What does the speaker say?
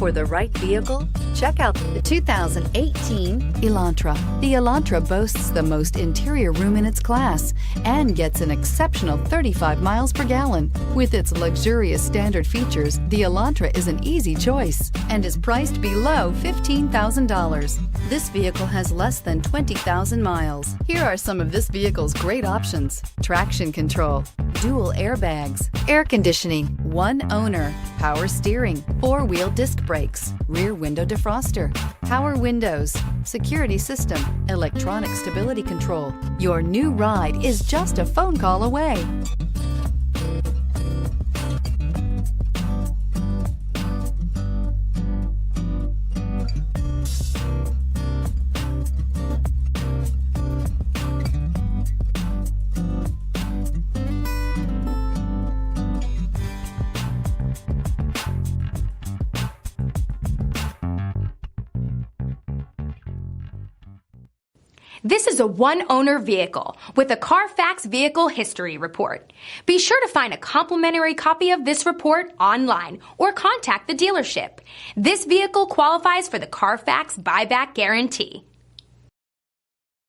for the right vehicle? Check out the 2018 Elantra. The Elantra boasts the most interior room in its class and gets an exceptional 35 miles per gallon. With its luxurious standard features, the Elantra is an easy choice and is priced below $15,000. This vehicle has less than 20,000 miles. Here are some of this vehicle's great options: traction control, dual airbags, air conditioning, one owner, power steering, four-wheel disc brakes, rear window defroster, power windows, security system, electronic stability control. Your new ride is just a phone call away. This is a one-owner vehicle with a Carfax Vehicle History Report. Be sure to find a complimentary copy of this report online or contact the dealership. This vehicle qualifies for the Carfax Buyback Guarantee.